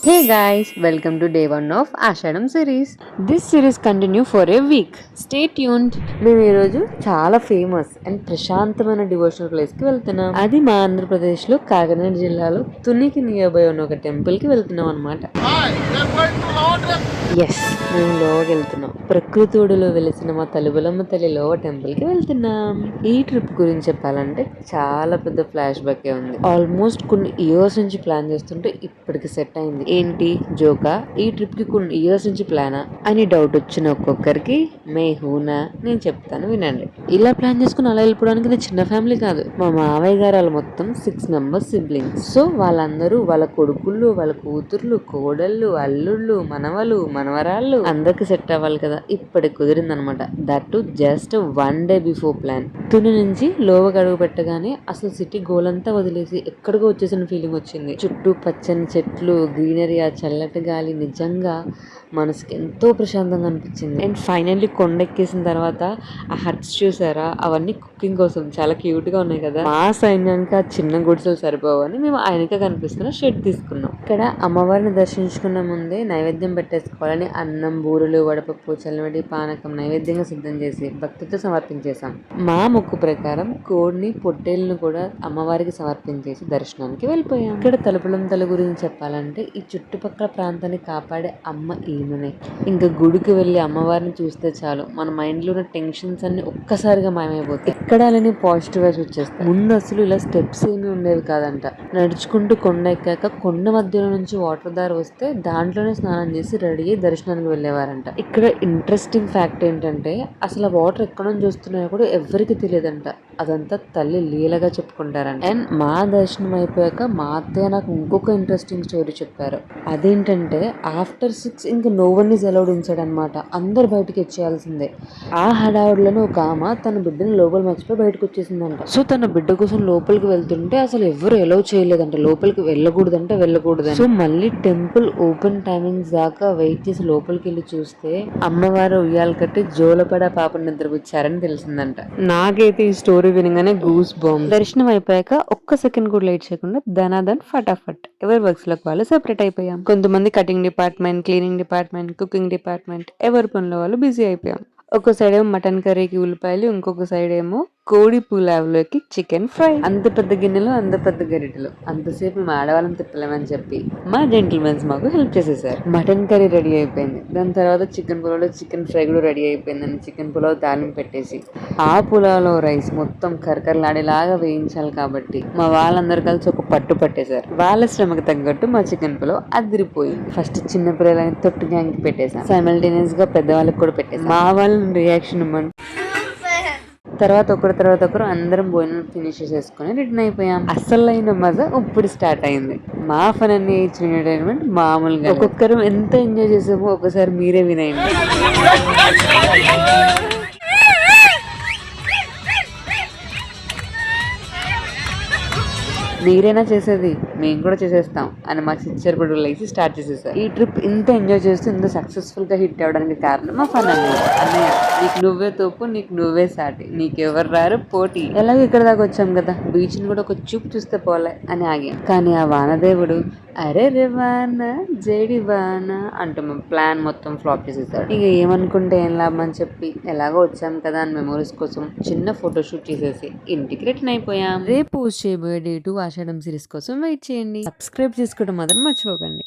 Hey guys, welcome to day 1 of Ashadam series. This series continue for a week. Stay tuned. మేము ఈరోజు చాలా famous and ప్రశాంతమైన devotional ప్లేస్కి వెళ్తున్నాం. అది మా ఆంధ్రప్రదేశ్లో కాకినాడ జిల్లాలో తునికి నియర్ బై ఉన్న ఒక టెంపుల్కి వెళ్తున్నాం అనమాట. ఎస్, మేము లోకి వెళ్తున్నాం. ప్రకృతుడిలో వెలిసిన మా తలుబలమ్మ తల్లి లోవ టెంపుల్కి వెళ్తున్నాం. ఈ ట్రిప్ గురించి చెప్పాలంటే చాలా పెద్ద ఫ్లాష్ బ్యాక్ ఉంది. ఆల్మోస్ట్ కొన్ని ఇయర్స్ నుంచి ప్లాన్ చేస్తుంటే ఇప్పటికి సెట్ అయింది. ఏంటి జోకా, ఈ ట్రిప్ కి కొన్ని ఇయర్స్ నుంచి ప్లానా అని డౌట్ వచ్చిన ఒక్కొక్కరికి మే హూనా నేను చెప్తాను వినండి. ఇలా ప్లాన్ చేసుకుని అలా వెళ్ళిపోవడానికి ఇది చిన్న ఫ్యామిలీ కాదు. మా మావయ్య గారు వాళ్ళు మొత్తం 6 మెంబర్స్ సిబ్లింగ్స్. సో వాళ్ళందరూ వాళ్ళ కొడుకుళ్ళు, వాళ్ళ కూతుర్లు, కోడళ్ళు, అల్లుళ్ళు, మనవలు, మనవరాళ్ళు అందరికి సెట్ అవ్వాలి కదా. ఇప్పటికి కుదిరింది అనమాట. That to just 1 day before plan. Tuni నుంచి లోవకు అడుగు పెట్టగానే అసలు సిటీ గోల్ అంతా వదిలేసి ఎక్కడికో వచ్చేసిన ఫీలింగ్ వచ్చింది. చుట్టూ పచ్చని చెట్లు, గ్రీనరీ, ఆ చల్లటి గాలి నిజంగా మనసుకి ఎంతో ప్రశాంతంగా అనిపించింది. అండ్ ఫైనల్లీ కొండ ఎక్కేసిన తర్వాత ఆ హట్స్ చూసారా, అవన్నీ కుకింగ్ కోసం చాలా క్యూట్ గా ఉన్నాయి కదా. మా సైన్యానికి ఆ చిన్న గుడిసెలు సరిపోవని మేము ఆయనకే కనిపిస్తున్న షెడ్ తీసుకున్నాం. ఇక్కడ అమ్మవారిని దర్శించుకున్న ముందే నైవేద్యం పెట్టేసుకోవాలని అన్నం, బూరెలు, వడపప్పు, చల్లమిడి, పానకం నైవేద్యంగా సిద్ధం చేసి భక్తితో సమర్పించేశాం. మా మొక్కు ప్రకారం కోడిని, పొట్టేళ్ళను కూడా అమ్మవారికి సమర్పించేసి దర్శనానికి వెళ్ళిపోయాం. ఇక్కడ తలుపులం తల గురించి చెప్పాలంటే ఈ చుట్టుపక్కల ప్రాంతాన్ని కాపాడే అమ్మ ఈమెనే. ఇంకా గుడికి వెళ్ళి అమ్మవారిని చూస్తే చాలు మన మైండ్ లో ఉన్న టెన్షన్స్ అన్ని ఒక్కసారిగా మాయమైపోతాయి. ఎక్కడ లేని పాజిటివ్ వైబ్స్ వచ్చేస్తాయి. ముందు అసలు ఇలా స్టెప్స్ ఏమీ ఉండేవి కాదంట. నడుచుకుంటూ కొండ ఎక్కాక కొండ మధ్యలో నుంచి వాటర్ దారి వస్తే దాంట్లోనే స్నానం చేసి రెడీ అయ్యి దర్శనానికి వెళ్ళేవారంట. ఇక్కడ ఇంట్రెస్టింగ్ ఫ్యాక్ట్ ఏంటంటే అసలు వాటర్ ఎక్కడ నుంచి వస్తున్నాయో కూడా ఎవరికి తెలియదంట. అదంతా తల్లి లీలగా చెప్పుకుంటారంట. అండ్ మా దర్శనం అయిపోయాక మా అత్తయ్య నాకు ఇంకొక ఇంట్రెస్టింగ్ స్టోరీ చెప్పారు. అదేంటంటే ఆఫ్టర్ 6 ఇంకా no one is allowed inside అనమాట. అందరు బయటకి వచ్చేయాల్సిందే. ఆ హడావుడిలోనే ఒక ఆమె తన బిడ్డను లోపల మర్చిపోయి బయటకు వచ్చేసిందంట. సో తన బిడ్డ కోసం లోపలికి వెళ్తుంటే అసలు ఎవరు ఎలౌ చేయలేదంట. లోపలికి వెళ్ళకూడదంటే వెళ్ళకూడదు. సో మళ్ళీ టెంపుల్ ఓపెన్ టైమింగ్స్ దాకా వెయిట్ చేసి లోపలికి వెళ్ళి చూస్తే అమ్మవారు ఉయ్యాలు కట్టి జోలపడ పాపను నిద్రపుచ్చారని తెలిసిందంట. నాకైతే ఈ స్టోరీ వినగానే గూస్ బాంబ్. దర్శనం అయిపోయాక ఒక్క సెకండ్ కూడా లేట్ చేయకుండా ధనాధన్ ఫటాఫట్ ఎవరి వర్క్స్ లకు వాళ్ళు సెపరేట్ అయిపోయాం. కొంతమంది cutting department, cleaning department, cooking department, ఎవరి పనిలో వాళ్ళు బిజీ అయిపోయాం. ఒక సైడ్ ఏమో మటన్ కర్రీకి ఉల్లిపాయలు, ఇంకొక సైడ్ ఏమో కోడి పులావ్లోకి చికెన్ ఫ్రై. అంత పెద్ద గిన్నెలు, అంత పెద్ద గరిటెలు, అంతసేపు మేము ఆడవాళ్ళని తిప్పలేమని చెప్పి మా జెంటిల్మెన్స్ మాకు హెల్ప్ చేసేసారు. మటన్ కర్రీ రెడీ అయిపోయింది. దాని తర్వాత చికెన్ పులావ్లో చికెన్ ఫ్రై కూడా రెడీ అయిపోయిందని చికెన్ పులావ్ తాలింపు పెట్టేసి ఆ పులావ్లో రైస్ మొత్తం కరకరలాడేలాగా వేయించాలి కాబట్టి మా వాళ్ళందరూ కలిసి ఒక పట్టు పట్టేశారు. వాళ్ళ శ్రమకు తగ్గట్టు మా చికెన్ పులావ్ అదిరిపోయింది. ఫస్ట్ చిన్న పిల్లలని తొట్టు గ్యాంగ్ పెట్టేశాం. సైమల్టేనియస్ గా పెద్దవాళ్ళకి కూడా పెట్టేశాం. మా వాళ్ళ రియాక్షన్ తర్వాత ఒకరు అందరం భోజనం ఫినిష్ చేసుకుని రిటర్న్ అయిపోయాం. అసలైన మజా ఇప్పుడు స్టార్ట్ అయింది. మా ఫన్ అన్ని ఇచ్చిన ఎంటర్టైన్మెంట్ మామూలుగా ఒక్కొక్కరు ఎంత ఎంజాయ్ చేసామో ఒకసారి మీరే వినేయండి. మీరైనా చేసేది మేము కూడా చేసేస్తాం అని మా సిస్టర్ కూడా లేచి స్టార్ట్ చేసేసారు. ఈ ట్రిప్ ఇంత ఎంజాయ్ చేస్తూ ఇంత సక్సెస్ఫుల్ గా హిట్ అవ్వడానికి కారణం మా ఫన్ అన్నయ్య. నీకు నువ్వే తోపు, నీకు నువ్వే సాటి, నీకెవరు రారు పోటీ. ఎలాగో ఇక్కడ దాకా వచ్చాం కదా, బీచ్ ని కూడా ఒక చూపు చూస్తే పోలే అని ఆగాం. కానీ ఆ వానదేవుడు అరే రే వాన జడి వాన అంటూ మా ప్లాన్ మొత్తం ఫ్లాప్ చేసేసాడు. ఇక ఏమనుకుంటే ఏం లాభం అని చెప్పి ఎలాగో వచ్చాం కదా అని మెమోరీస్ కోసం చిన్న ఫోటోషూట్ చేసేసి ఇంటికి రిటర్న్ అయిపోయాం. రేపు పోస్ట్ చేయబోయే డే 2 ఆషాఢం సిరీస్ కోసం వెయిట్ చేయండి. సబ్స్క్రైబ్ చేసుకోవడం మాత్రం మర్చిపోకండి.